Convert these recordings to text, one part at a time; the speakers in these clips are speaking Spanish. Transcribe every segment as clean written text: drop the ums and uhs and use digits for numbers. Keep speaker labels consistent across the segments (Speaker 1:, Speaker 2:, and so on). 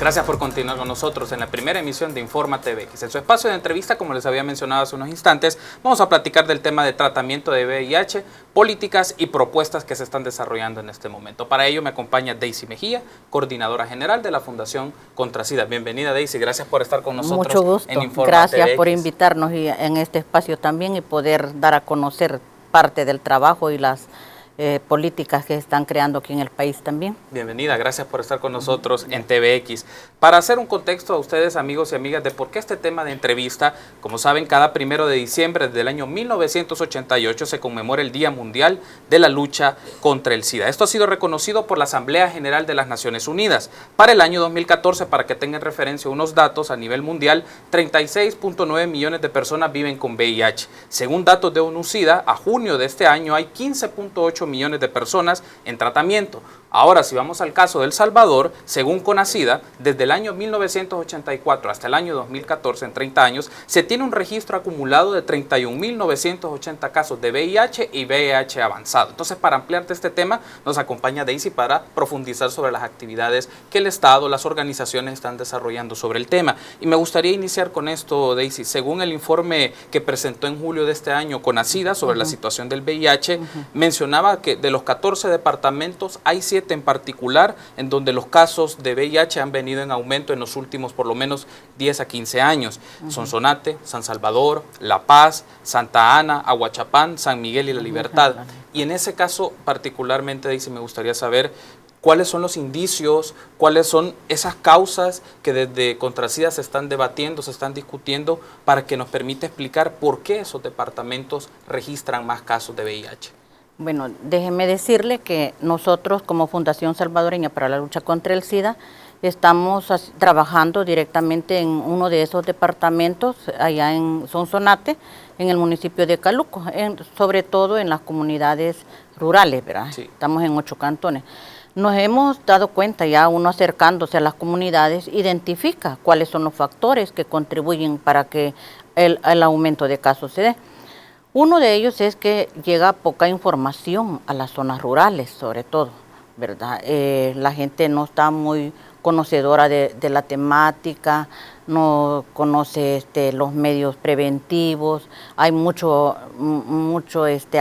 Speaker 1: Gracias por continuar con nosotros en la primera emisión de Informa TVX. En su espacio de entrevista, como les había mencionado hace unos instantes, vamos a platicar del tema de tratamiento de VIH, políticas y propuestas que se están desarrollando en este momento. Para ello me acompaña Daisy Mejía, coordinadora general de la Fundación Contra SIDA. Bienvenida, Daisy, gracias por estar con nosotros.
Speaker 2: Mucho gusto,
Speaker 1: en Informa
Speaker 2: gracias
Speaker 1: TVX.
Speaker 2: por invitarnos en este espacio también y poder dar a conocer parte del trabajo y las políticas que están creando aquí en el país también.
Speaker 1: Bienvenida, gracias por estar con nosotros en TVX. Para hacer un contexto a ustedes, amigos y amigas, de por qué este tema de entrevista, como saben, cada 1 de diciembre del año 1988 se conmemora el Día Mundial de la Lucha contra el SIDA. Esto ha sido reconocido por la Asamblea General de las Naciones Unidas. Para el año 2014, para que tengan referencia unos datos, a nivel mundial, 36.9 millones de personas viven con VIH. Según datos de ONU-SIDA, a junio de este año hay 15.8 millones de personas en tratamiento. Ahora, si vamos al caso de El Salvador, según CONACIDA, desde el año 1984 hasta el año 2014, en 30 años, se tiene un registro acumulado de 31.980 casos de VIH y VIH avanzado. Entonces, para ampliar este tema, nos acompaña Daisy para profundizar sobre las actividades que el Estado, las organizaciones están desarrollando sobre el tema. Y me gustaría iniciar con esto, Daisy. Según el informe que presentó en julio de este año CONACIDA sobre la situación del VIH, mencionaba que de los 14 departamentos hay 7 en particular en donde los casos de VIH han venido en aumento en los últimos por lo menos 10 a 15 años. Sonsonate, San Salvador, La Paz, Santa Ana, Aguachapán, San Miguel y La Libertad. Y en ese caso particularmente, Daisy, me gustaría saber cuáles son los indicios, cuáles son esas causas que desde Contra SIDA se están debatiendo, se están discutiendo, para que nos permita explicar por qué esos departamentos registran más casos de VIH.
Speaker 2: Bueno, déjeme decirle que nosotros como Fundación Salvadoreña para la Lucha contra el SIDA estamos trabajando directamente en uno de esos departamentos allá en Sonsonate, en el municipio de Caluco, sobre todo en las comunidades rurales, ¿verdad? Sí. Estamos en 8 cantones. Nos hemos dado cuenta, ya uno acercándose a las comunidades, identifica cuáles son los factores que contribuyen para que el aumento de casos se dé. Uno de ellos es que llega poca información a las zonas rurales, sobre todo, ¿verdad? La gente no está muy conocedora de la temática, no conoce los medios preventivos, hay mucho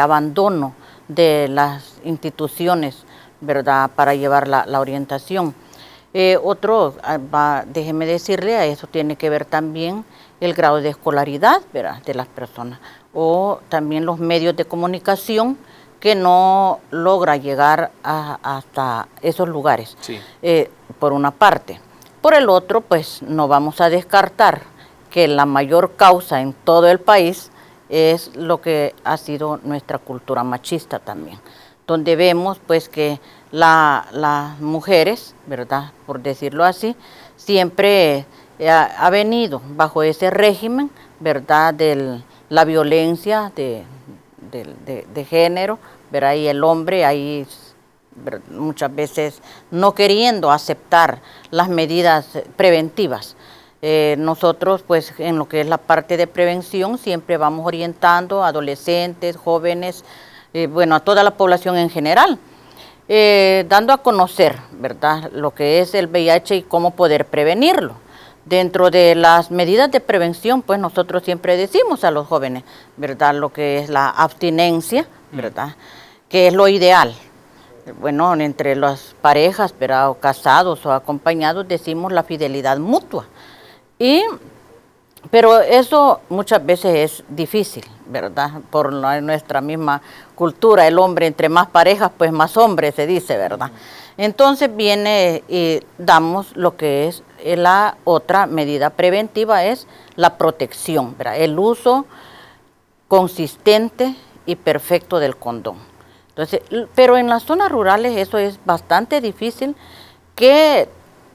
Speaker 2: abandono de las instituciones, ¿verdad?, para llevar la orientación. Déjeme decirle, a eso tiene que ver también el grado de escolaridad, ¿verdad?, de las personas, o también los medios de comunicación que no logra llegar hasta esos lugares, sí. Por una parte. Por el otro, pues no vamos a descartar que la mayor causa en todo el país es lo que ha sido nuestra cultura machista también, donde vemos pues que las mujeres, ¿verdad?, por decirlo así, siempre ha venido bajo ese régimen, ¿verdad?, de la violencia de género, ¿verdad?, y el hombre ahí muchas veces no queriendo aceptar las medidas preventivas. Nosotros pues en lo que es la parte de prevención siempre vamos orientando a adolescentes, jóvenes, bueno, a toda la población en general, dando a conocer, ¿verdad?, lo que es el VIH y cómo poder prevenirlo. Dentro de las medidas de prevención, pues nosotros siempre decimos a los jóvenes, ¿verdad?, lo que es la abstinencia, ¿verdad?, que es lo ideal. Bueno, entre las parejas, ¿verdad?, o casados o acompañados, decimos la fidelidad mutua. Pero eso muchas veces es difícil, ¿verdad?, por nuestra misma cultura. El hombre, entre más parejas, pues más hombre se dice, ¿verdad? Entonces viene y damos lo que es la otra medida preventiva, es la protección, ¿verdad?, el uso consistente y perfecto del condón. Entonces, pero en las zonas rurales eso es bastante difícil que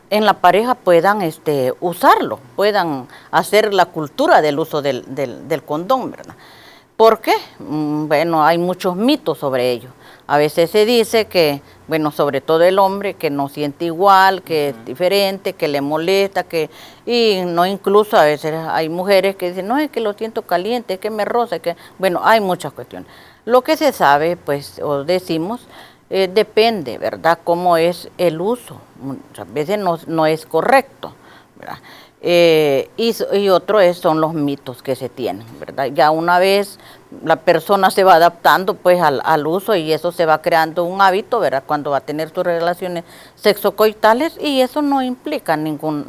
Speaker 2: en la pareja puedan usarlo, puedan hacer la cultura del uso del condón, ¿verdad? ¿Por qué? Bueno, hay muchos mitos sobre ello. A veces se dice que, bueno, sobre todo el hombre, que no siente igual, que es diferente, que le molesta, y no, incluso a veces hay mujeres que dicen, no, es que lo siento caliente, es que me roza, bueno, hay muchas cuestiones. Lo que se sabe, pues, o decimos, depende, ¿verdad?, cómo es el uso. Muchas veces no es correcto, ¿verdad? Y otro son los mitos que se tienen, ¿verdad? Ya una vez la persona se va adaptando pues al uso y eso se va creando un hábito, ¿verdad?, cuando va a tener sus relaciones sexocoitales, y eso no implica ninguna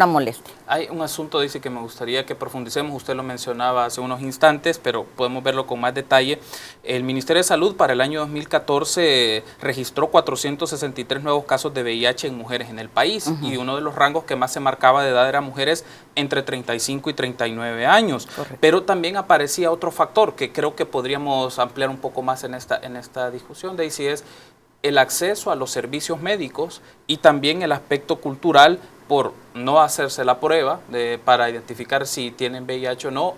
Speaker 2: molestia.
Speaker 1: Hay un asunto, dice, que me gustaría que profundicemos. Usted lo mencionaba hace unos instantes, pero podemos verlo con más detalle. El Ministerio de Salud para el año 2014 registró 463 nuevos casos de VIH en mujeres en el país, y uno de los rangos que más se marcaba de edad era mujeres entre 35 y 39 años. Correcto. Pero también aparecía otro factor que creo que podríamos ampliar un poco más en esta discusión, Daisy, es el acceso a los servicios médicos y también el aspecto cultural por no hacerse la prueba para identificar si tienen VIH o no,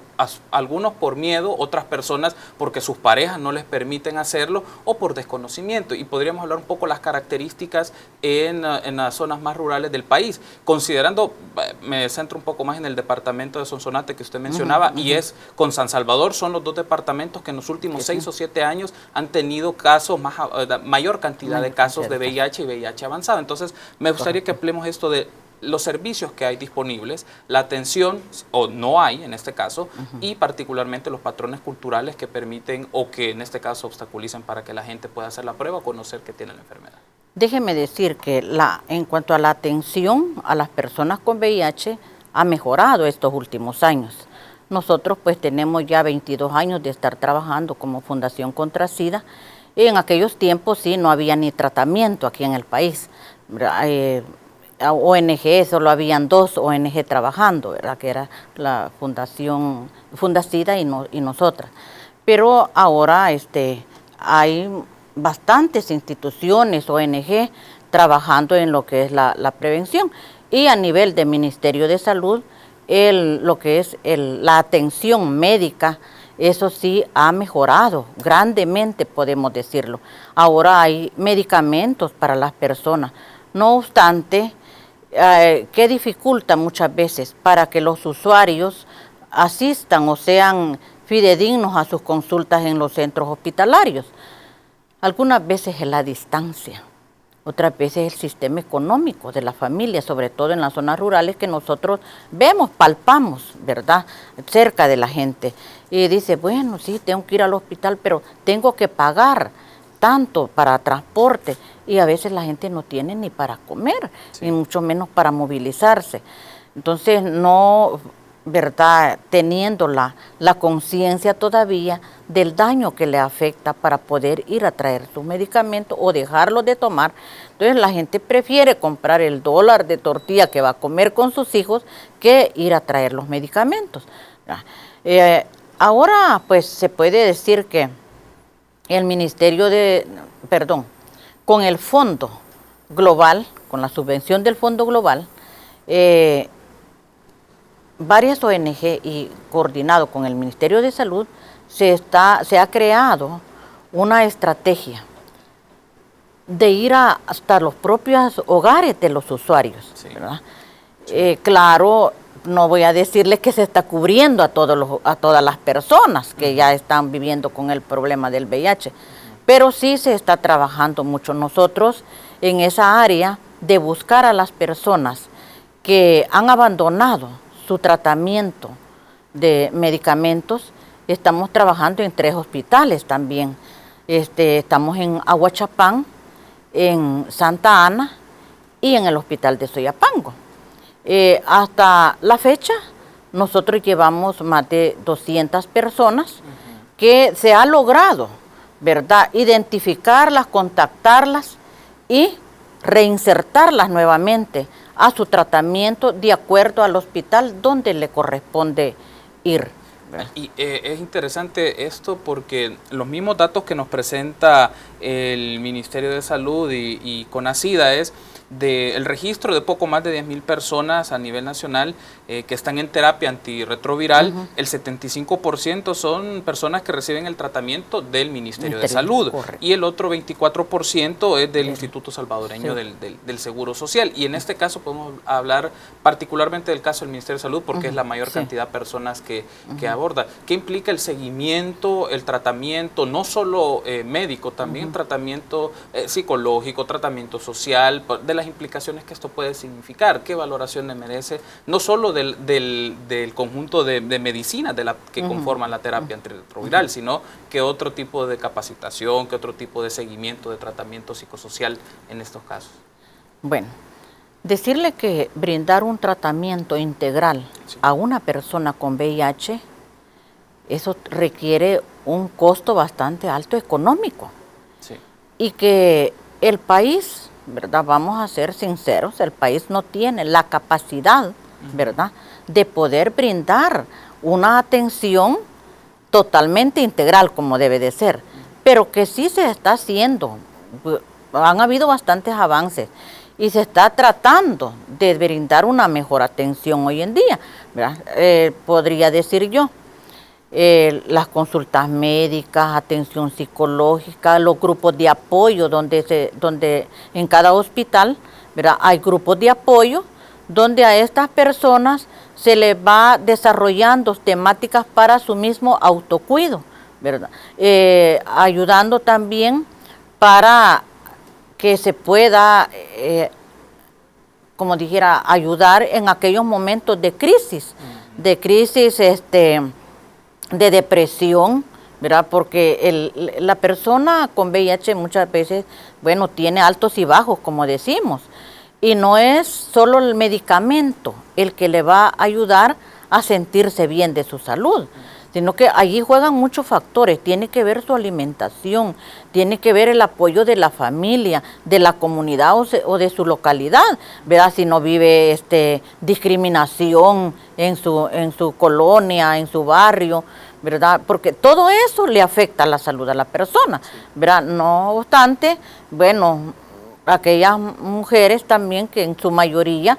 Speaker 1: algunos por miedo, otras personas porque sus parejas no les permiten hacerlo o por desconocimiento. Y podríamos hablar un poco las características en las zonas más rurales del país, considerando, me centro un poco más en el departamento de Sonsonate que usted mencionaba, y es con San Salvador, son los dos departamentos que en los últimos 6 o 7 años han tenido casos, mayor cantidad de casos de VIH y VIH avanzado. Entonces, me gustaría que ampliemos esto de los servicios que hay disponibles, la atención, o no hay en este caso, y particularmente los patrones culturales que permiten o que en este caso obstaculizan para que la gente pueda hacer la prueba o conocer que tiene la enfermedad.
Speaker 2: Déjeme decir que en cuanto a la atención a las personas con VIH ha mejorado estos últimos años. Nosotros pues tenemos ya 22 años de estar trabajando como Fundación Contra SIDA, y en aquellos tiempos sí no había ni tratamiento aquí en el país. ONG, solo habían 2 ONG trabajando, ¿verdad?, que era la Fundación Fundacida y nosotras. Pero ahora hay bastantes instituciones, ONG, trabajando en lo que es la prevención. Y a nivel de Ministerio de Salud, lo que es la atención médica, eso sí ha mejorado grandemente, podemos decirlo. Ahora hay medicamentos para las personas. No obstante, que dificulta muchas veces para que los usuarios asistan o sean fidedignos a sus consultas en los centros hospitalarios. Algunas veces es la distancia, otras veces el sistema económico de la familia, sobre todo en las zonas rurales que nosotros vemos, palpamos, ¿verdad?, cerca de la gente. Y dice, bueno, sí, tengo que ir al hospital, pero tengo que pagar tanto para transporte, y a veces la gente no tiene ni para comer, sí, ni mucho menos para movilizarse. Entonces, no, ¿verdad?, teniendo la conciencia todavía del daño que le afecta para poder ir a traer sus medicamentos o dejarlos de tomar. Entonces, la gente prefiere comprar el $1 de tortilla que va a comer con sus hijos que ir a traer los medicamentos. Ahora, pues, se puede decir que el con el Fondo Global, con la subvención del Fondo Global, varias ONG y coordinado con el Ministerio de Salud, se ha creado una estrategia de ir hasta los propios hogares de los usuarios, sí, ¿verdad? Sí. Claro, no voy a decirles que se está cubriendo a todas las personas que ya están viviendo con el problema del VIH, pero sí se está trabajando mucho nosotros en esa área de buscar a las personas que han abandonado su tratamiento de medicamentos. Estamos trabajando en 3 hospitales también. Estamos en Aguachapán, en Santa Ana y en el hospital de Soyapango. Hasta la fecha, nosotros llevamos más de 200 personas que se ha logrado, ¿verdad?, identificarlas, contactarlas y reinsertarlas nuevamente a su tratamiento de acuerdo al hospital donde le corresponde ir.
Speaker 1: Y es interesante esto porque los mismos datos que nos presenta el Ministerio de Salud y CONASIDA es del registro de poco más de 10,000 personas a nivel nacional que están en terapia antirretroviral, el 75% son personas que reciben el tratamiento del Ministerio de Salud, correcto, y el otro 24% es del Instituto Salvadoreño del Seguro Social. Y en este caso podemos hablar particularmente del caso del Ministerio de Salud porque es la mayor cantidad de personas que aborda. ¿Qué implica el seguimiento, el tratamiento, no solo médico, también tratamiento psicológico, tratamiento social, de las implicaciones que esto puede significar? ¿Qué valoración le merece? No solo del conjunto de medicinas que conforman la terapia antirretroviral, sino que otro tipo de capacitación, que otro tipo de seguimiento, de tratamiento psicosocial en estos casos.
Speaker 2: Bueno, decirle que brindar un tratamiento integral a una persona con VIH, eso requiere un costo bastante alto económico. Sí. Y que el país, ¿verdad? Vamos a ser sinceros, el país no tiene la capacidad, ¿verdad?, de poder brindar una atención totalmente integral como debe de ser, pero que sí se está haciendo. Han habido bastantes avances y se está tratando de brindar una mejor atención hoy en día, ¿verdad? Podría decir yo, las consultas médicas, atención psicológica, los grupos de apoyo, donde en cada hospital, ¿verdad?, hay grupos de apoyo donde a estas personas se les va desarrollando temáticas para su mismo autocuido, ¿verdad? Ayudando también para que se pueda, como dijera, ayudar en aquellos momentos de crisis, de depresión, ¿verdad? Porque la persona con VIH muchas veces, bueno, tiene altos y bajos, como decimos, y no es solo el medicamento el que le va a ayudar a sentirse bien de su salud, sino que allí juegan muchos factores. Tiene que ver su alimentación, tiene que ver el apoyo de la familia, de la comunidad o de su localidad, ¿verdad? Si no vive discriminación en su colonia, en su barrio, ¿verdad? Porque todo eso le afecta a la salud a la persona, ¿verdad? No obstante, bueno, aquellas mujeres también que en su mayoría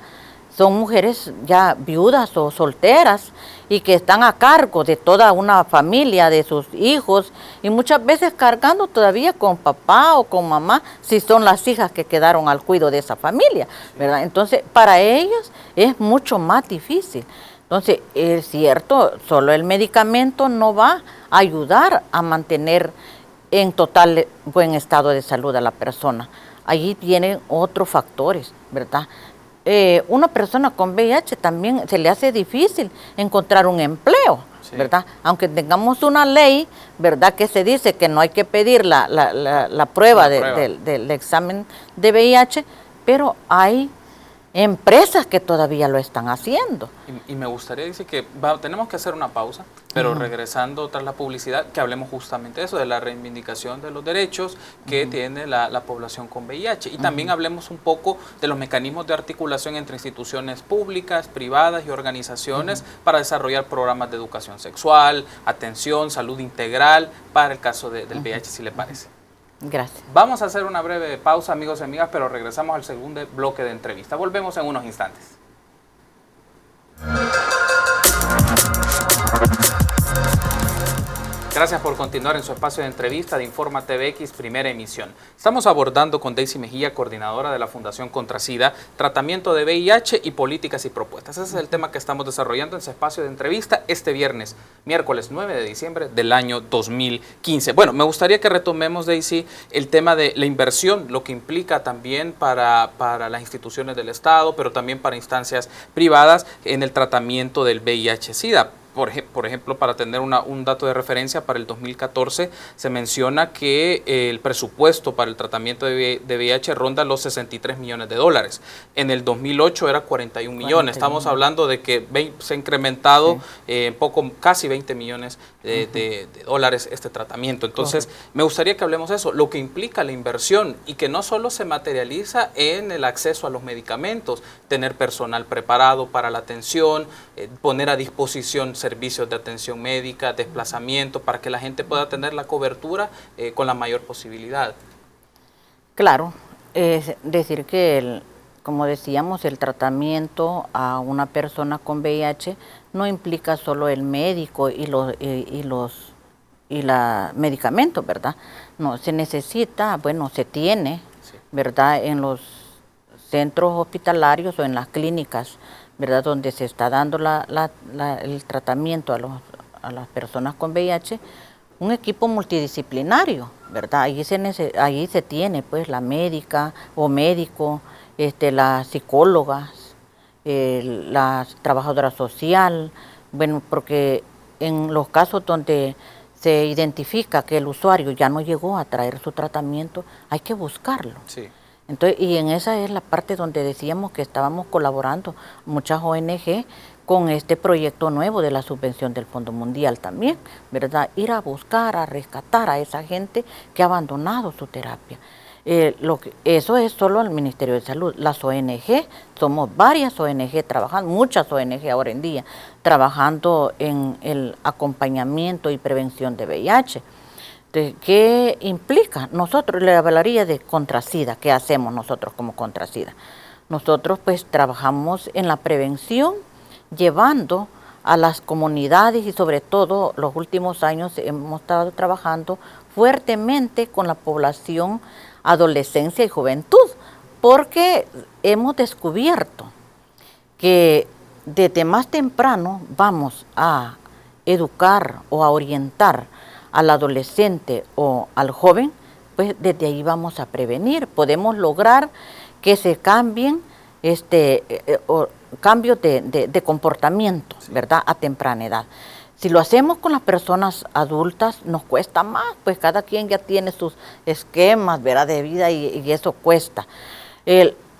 Speaker 2: son mujeres ya viudas o solteras y que están a cargo de toda una familia, de sus hijos, y muchas veces cargando todavía con papá o con mamá, si son las hijas que quedaron al cuidado de esa familia, ¿verdad? Entonces, para ellos es mucho más difícil. Entonces, es cierto, solo el medicamento no va a ayudar a mantener en total buen estado de salud a la persona. Allí tienen otros factores, ¿verdad? Una persona con VIH también se le hace difícil encontrar un empleo, ¿verdad? Aunque tengamos una ley, ¿verdad?, que se dice que no hay que pedir la prueba del examen de VIH, pero hay empresas que todavía lo están haciendo.
Speaker 1: Y me gustaría decir que tenemos que hacer una pausa, pero regresando tras la publicidad, que hablemos justamente de eso, de la reivindicación de los derechos que tiene la población con VIH. Y también hablemos un poco de los mecanismos de articulación entre instituciones públicas, privadas y organizaciones para desarrollar programas de educación sexual, atención, salud integral para el caso del VIH, si le parece.
Speaker 2: Gracias.
Speaker 1: Vamos a hacer una breve pausa, amigos y amigas, pero regresamos al segundo bloque de entrevista. Volvemos en unos instantes. Gracias por continuar en su espacio de entrevista de Informa TVX, primera emisión. Estamos abordando con Daisy Mejía, coordinadora de la Fundación Contra SIDA, tratamiento de VIH y políticas y propuestas. Ese es el tema que estamos desarrollando en su espacio de entrevista este viernes, miércoles 9 de diciembre del año 2015. Bueno, me gustaría que retomemos, Daisy, el tema de la inversión, lo que implica también para las instituciones del Estado, pero también para instancias privadas en el tratamiento del VIH-Sida. Por ejemplo, para tener un dato de referencia, para el 2014 se menciona que el presupuesto para el tratamiento de VIH ronda los 63 millones de dólares. En el 2008 era 41 millones. Estamos hablando de que se ha incrementado casi 20 millones de dólares este tratamiento. Entonces, me gustaría que hablemos de eso, lo que implica la inversión y que no solo se materializa en el acceso a los medicamentos, tener personal preparado para la atención, poner a disposición servicios de atención médica, desplazamiento, para que la gente pueda tener la cobertura con la mayor posibilidad.
Speaker 2: Claro, es decir que como decíamos, el tratamiento a una persona con VIH no implica solo el médico y los medicamentos, ¿verdad? No, se necesita, bueno, se tiene, sí, ¿verdad? En los centros hospitalarios o en las clínicas, ¿verdad? Donde se está dando el tratamiento a las personas con VIH, un equipo multidisciplinario, ¿verdad? Allí se tiene, pues, la médica o médico, las psicólogas, la trabajadora social, bueno, porque en los casos donde se identifica que el usuario ya no llegó a traer su tratamiento, hay que buscarlo.
Speaker 1: Sí.
Speaker 2: Entonces, y en esa es la parte donde decíamos que estábamos colaborando muchas ONG con este proyecto nuevo de la subvención del Fondo Mundial también, ¿verdad? Ir a buscar, a rescatar a esa gente que ha abandonado su terapia. Eso es solo el Ministerio de Salud. Las ONG, somos varias ONG trabajando, muchas ONG ahora en día, trabajando en el acompañamiento y prevención de VIH. Entonces, ¿qué implica? Nosotros, le hablaría de Contra-Sida. ¿Qué hacemos nosotros como Contra-Sida? Nosotros pues trabajamos en la prevención, llevando a las comunidades y sobre todo los últimos años hemos estado trabajando fuertemente con la población, adolescencia y juventud, porque hemos descubierto que desde más temprano vamos a educar o a orientar al adolescente o al joven, pues desde ahí vamos a prevenir. Podemos lograr que se cambien cambios de comportamiento, sí, ¿verdad? A temprana edad. Si lo hacemos con las personas adultas, nos cuesta más, pues cada quien ya tiene sus esquemas, ¿verdad?, de vida y eso cuesta.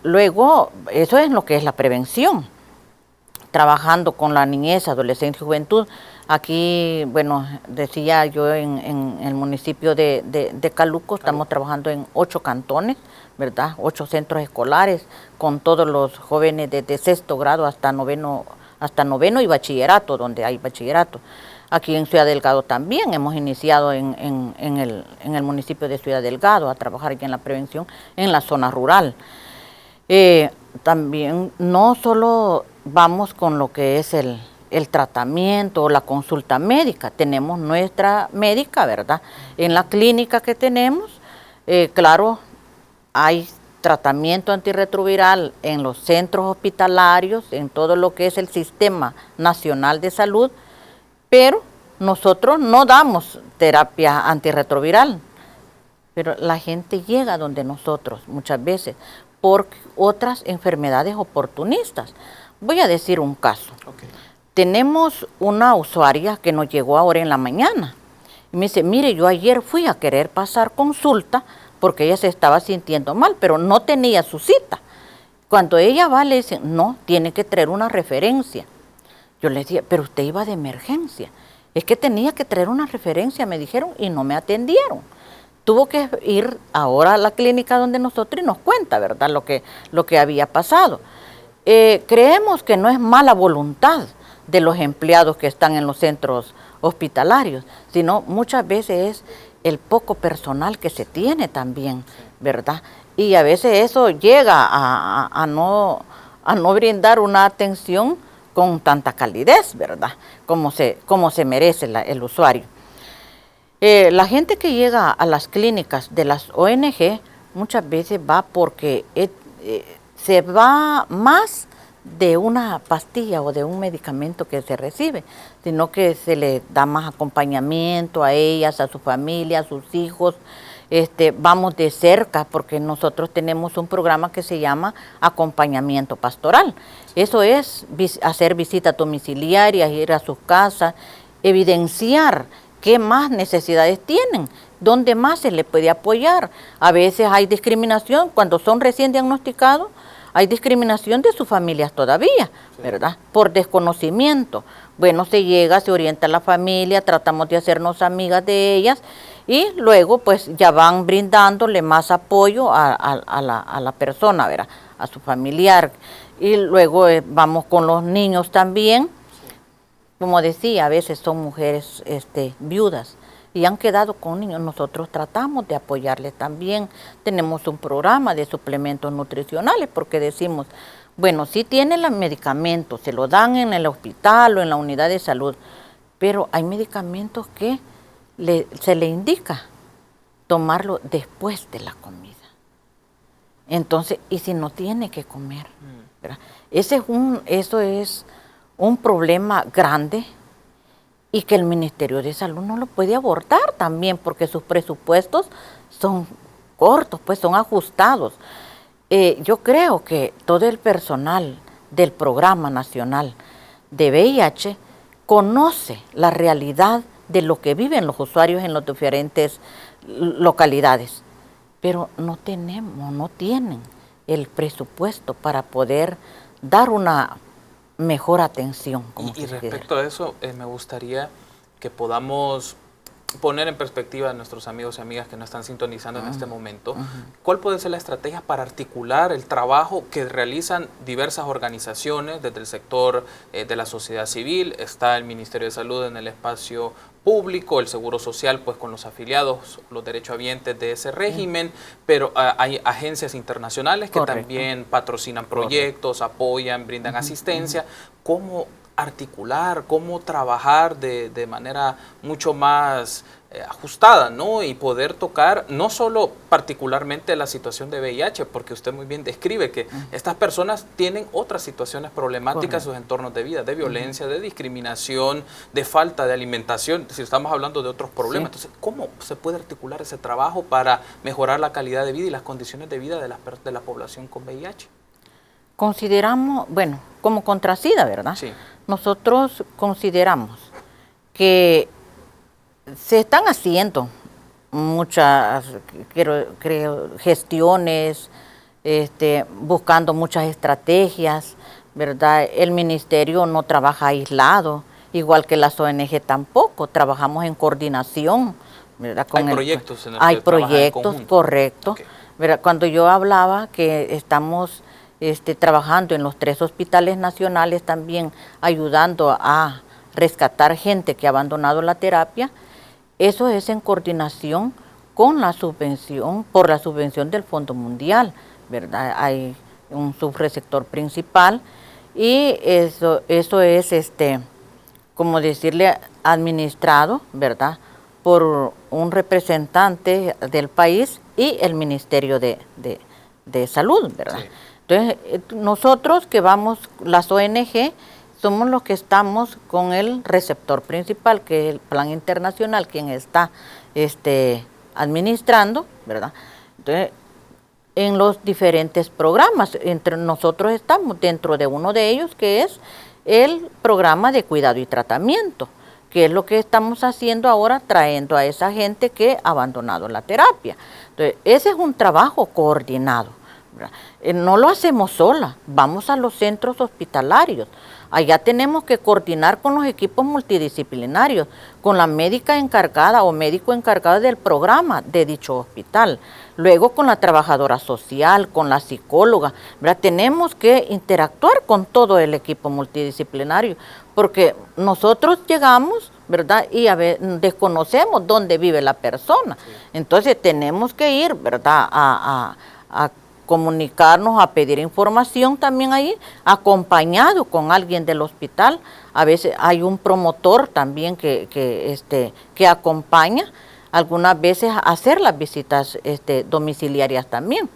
Speaker 2: Luego, eso es lo que es la prevención. Trabajando con la niñez, adolescencia y juventud. Aquí, bueno, decía yo en el municipio de Caluco, estamos trabajando en 8 cantones, ¿verdad? 8 centros escolares, con todos los jóvenes desde 6º grado hasta noveno y bachillerato, donde hay bachillerato. Aquí en Ciudad Delgado también hemos iniciado en el municipio de Ciudad Delgado a trabajar aquí en la prevención en la zona rural. También no solo vamos con lo que es el tratamiento o la consulta médica, tenemos nuestra médica, ¿verdad? En la clínica que tenemos, claro, hay tratamiento antirretroviral en los centros hospitalarios, en todo lo que es el Sistema Nacional de Salud, pero nosotros no damos terapia antirretroviral, pero la gente llega donde nosotros muchas veces por otras enfermedades oportunistas. Voy a decir un caso. Okay. Tenemos una usuaria que nos llegó ahora en la mañana y me dice, mire, yo ayer fui a querer pasar consulta porque ella se estaba sintiendo mal, pero no tenía su cita. Cuando ella va, le dicen, no, tiene que traer una referencia. Yo le decía, pero usted iba de emergencia. Es que tenía que traer una referencia, me dijeron, y no me atendieron. Tuvo que ir ahora a la clínica donde nosotros y nos cuenta, ¿verdad?, lo que había pasado. Creemos que no es mala voluntad de los empleados que están en los centros hospitalarios, sino muchas veces es el poco personal que se tiene también, ¿verdad? Y a veces eso llega a no brindar una atención con tanta calidez, ¿verdad?, como se merece el usuario. La gente que llega a las clínicas de las ONG muchas veces va porque se va más de una pastilla o de un medicamento que se recibe, sino que se le da más acompañamiento a ellas, a su familia, a sus hijos. Vamos de cerca porque nosotros tenemos un programa que se llama acompañamiento pastoral. Eso es hacer visitas domiciliarias, ir a sus casas, evidenciar qué más necesidades tienen, dónde más se les puede apoyar. A veces hay discriminación, cuando son recién diagnosticados, hay discriminación de sus familias todavía, sí, ¿verdad? Por desconocimiento. Bueno, se llega, se orienta a la familia, tratamos de hacernos amigas de ellas y luego pues ya van brindándole más apoyo a la persona, ¿verdad?, a su familiar. Y luego vamos con los niños también. Como decía, a veces son mujeres viudas, y han quedado con niños. Nosotros tratamos de apoyarles también. Tenemos un programa de suplementos nutricionales porque decimos, bueno, sí tienen los medicamentos, se lo dan en el hospital o en la unidad de salud, pero hay medicamentos que se le indica tomarlo después de la comida. Entonces, ¿y si no tiene que comer? ¿Verdad? Eso es un problema grande y que el Ministerio de Salud no lo puede abordar también porque sus presupuestos son cortos, pues son ajustados. Yo creo que todo el personal del Programa Nacional de VIH conoce la realidad de lo que viven los usuarios en las diferentes localidades, pero no tienen el presupuesto para poder dar una mejor atención.
Speaker 1: Y respecto a eso, me gustaría que podamos poner en perspectiva a nuestros amigos y amigas que nos están sintonizando en este momento, ¿cuál puede ser la estrategia para articular el trabajo que realizan diversas organizaciones desde el sector de la sociedad civil? Está el Ministerio de Salud en el espacio público, el Seguro Social pues con los afiliados, los derechohabientes de ese régimen, pero hay agencias internacionales que también patrocinan proyectos, apoyan, brindan asistencia. ¿Cómo articular, cómo trabajar de manera mucho más ajustada, ¿no? Y poder tocar no solo particularmente la situación de VIH, porque usted muy bien describe que estas personas tienen otras situaciones problemáticas en sus entornos de vida, de violencia, de discriminación, de falta de alimentación, si estamos hablando de otros problemas. Entonces, ¿cómo se puede articular ese trabajo para mejorar la calidad de vida y las condiciones de vida de la población con VIH?
Speaker 2: Consideramos, bueno, como Contrasida, ¿verdad?
Speaker 1: Sí.
Speaker 2: Nosotros consideramos que se están haciendo muchas, creo, gestiones, buscando muchas estrategias, ¿verdad? El ministerio no trabaja aislado, igual que las ONG tampoco, trabajamos en coordinación, ¿verdad?
Speaker 1: Hay proyectos en el
Speaker 2: Hay
Speaker 1: que trabajan en
Speaker 2: proyectos,
Speaker 1: conjunto.
Speaker 2: correcto.
Speaker 1: Okay.
Speaker 2: ¿Verdad? Cuando yo hablaba que estamos trabajando en los 3 hospitales nacionales también ayudando a rescatar gente que ha abandonado la terapia, eso es en coordinación con la subvención, por la subvención del Fondo Mundial, ¿verdad? Hay un subreceptor principal y eso es, como decirle, administrado, ¿verdad? Por un representante del país y el Ministerio de Salud, ¿verdad? Sí. Entonces, nosotros que vamos, las ONG, somos los que estamos con el receptor principal, que es el Plan Internacional, quien está administrando, ¿verdad? Entonces, en los diferentes programas, entre nosotros estamos dentro de uno de ellos, que es el programa de cuidado y tratamiento, que es lo que estamos haciendo ahora, trayendo a esa gente que ha abandonado la terapia. Entonces, ese es un trabajo coordinado. No lo hacemos sola, vamos a los centros hospitalarios. Allá tenemos que coordinar con los equipos multidisciplinarios, con la médica encargada o médico encargado del programa de dicho hospital. Luego con la trabajadora social, con la psicóloga, ¿verdad? Tenemos que interactuar con todo el equipo multidisciplinario, porque nosotros llegamos, ¿verdad? Y a veces desconocemos dónde vive la persona. Entonces tenemos que ir, ¿verdad? A comunicarnos, a pedir información también ahí, acompañado con alguien del hospital. A veces hay un promotor también que acompaña, algunas veces a hacer las visitas domiciliarias también,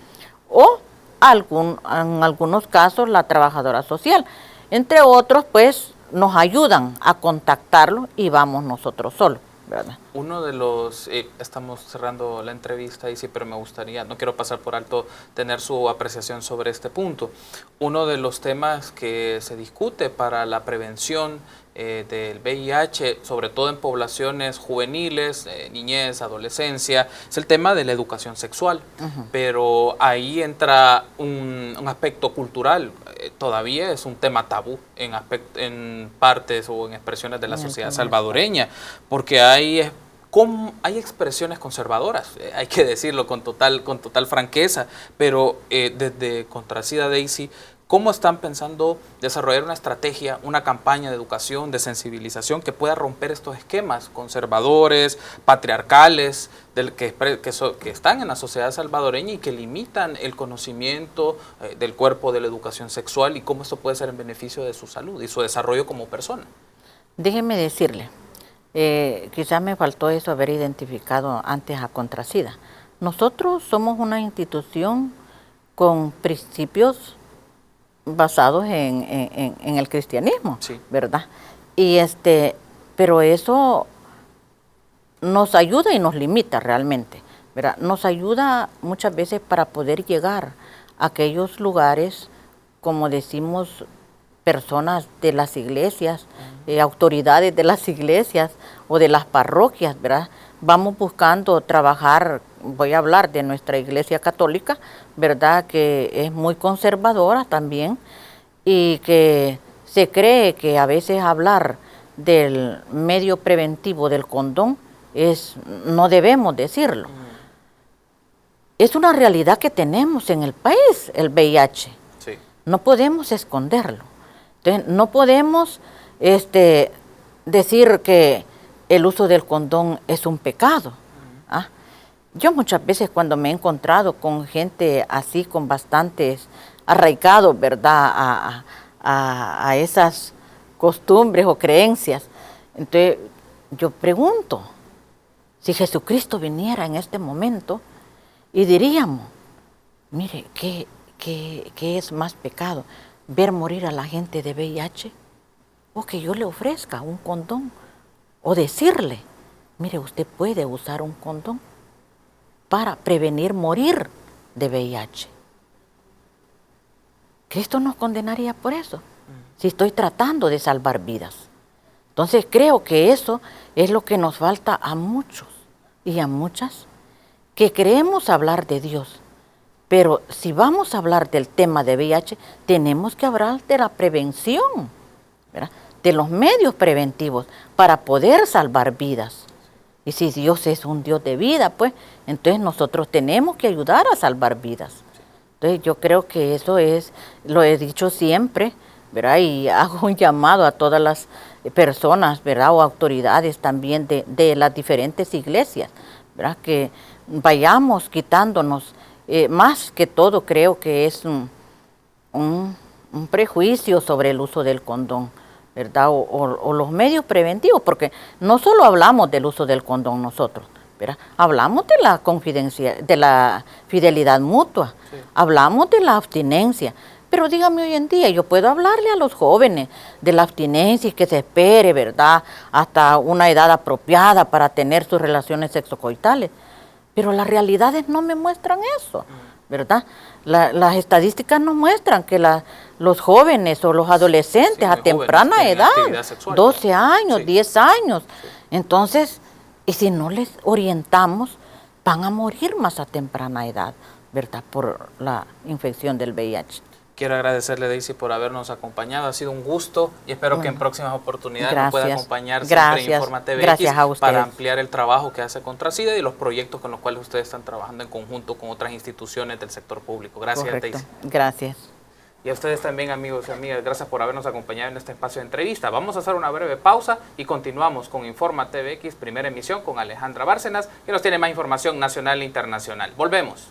Speaker 2: o en algunos casos la trabajadora social. Entre otros, pues, nos ayudan a contactarlo y vamos nosotros solos, ¿verdad?
Speaker 1: Uno de los, estamos cerrando la entrevista y sí, pero me gustaría, no quiero pasar por alto, tener su apreciación sobre este punto. Uno de los temas que se discute para la prevención del VIH, sobre todo en poblaciones juveniles, niñez, adolescencia, es el tema de la educación sexual. Pero ahí entra un aspecto cultural, todavía es un tema tabú en partes o en expresiones de la sociedad salvadoreña, porque hay expresiones conservadoras, hay que decirlo con total franqueza, pero desde Contrasida, Daisy, ¿Cómo están pensando desarrollar una estrategia, una campaña de educación, de sensibilización que pueda romper estos esquemas conservadores, patriarcales, que están en la sociedad salvadoreña y que limitan el conocimiento del cuerpo, de la educación sexual, y cómo esto puede ser en beneficio de su salud y su desarrollo como persona?
Speaker 2: Déjeme decirle, quizás me faltó eso, haber identificado antes a Contrasida. Nosotros somos una institución con principios basados en el cristianismo,
Speaker 1: Sí.
Speaker 2: ¿verdad? Y pero eso nos ayuda y nos limita realmente, ¿verdad? Nos ayuda muchas veces para poder llegar a aquellos lugares, como decimos, personas de las iglesias, autoridades de las iglesias o de las parroquias, ¿verdad? Vamos buscando trabajar, voy a hablar de nuestra iglesia católica, ¿verdad? Que es muy conservadora también y que se cree que a veces hablar del medio preventivo del condón no debemos decirlo. Es una realidad que tenemos en el país, el VIH.
Speaker 1: Sí.
Speaker 2: No podemos esconderlo. Entonces, no podemos decir que el uso del condón es un pecado. ¿Ah? Yo muchas veces cuando me he encontrado con gente así, con bastantes arraigados, ¿verdad?, a esas costumbres o creencias, entonces yo pregunto, si Jesucristo viniera en este momento y diríamos, mire, ¿qué es más pecado? ¿Ver morir a la gente de VIH? ¿O que yo le ofrezca un condón? ¿O decirle, mire, usted puede usar un condón para prevenir morir de VIH? ¿Cristo nos condenaría por eso? Si estoy tratando de salvar vidas. Entonces creo que eso es lo que nos falta a muchos y a muchas, que queremos hablar de Dios. Pero si vamos a hablar del tema de VIH, tenemos que hablar de la prevención, ¿verdad?, de los medios preventivos para poder salvar vidas. Y si Dios es un Dios de vida, pues entonces nosotros tenemos que ayudar a salvar vidas. Entonces yo creo que eso es, lo he dicho siempre, ¿verdad? Y hago un llamado a todas las personas, ¿verdad?, o autoridades también de las diferentes iglesias, ¿verdad?, que vayamos quitándonos, más que todo creo que es un prejuicio sobre el uso del condón, ¿verdad?, o los medios preventivos, porque no solo hablamos del uso del condón nosotros, ¿verdad?, hablamos de la confidencia, de la fidelidad mutua, sí, hablamos de la abstinencia. Pero dígame, hoy en día yo puedo hablarle a los jóvenes de la abstinencia y que se espere, ¿verdad?, hasta una edad apropiada para tener sus relaciones sexocoitales. Pero las realidades no me muestran eso, ¿verdad? Las estadísticas nos muestran que los jóvenes o los adolescentes, sí, a temprana edad, 12 años, sí, 10 años, sí, entonces, y si no les orientamos, van a morir más a temprana edad, ¿verdad?, por la infección del VIH.
Speaker 1: Quiero agradecerle, Daisy, por habernos acompañado. Ha sido un gusto y espero que en próximas oportunidades nos pueda acompañar siempre en Informa TVX para ampliar el trabajo que hace Contrasida y los proyectos con los cuales ustedes están trabajando en conjunto con otras instituciones del sector público. Gracias,
Speaker 2: correcto,
Speaker 1: Daisy.
Speaker 2: Gracias.
Speaker 1: Y a ustedes también, amigos y amigas, gracias por habernos acompañado en este espacio de entrevista. Vamos a hacer una breve pausa y continuamos con Informa TVX, primera emisión, con Alejandra Bárcenas, que nos tiene más información nacional e internacional. Volvemos.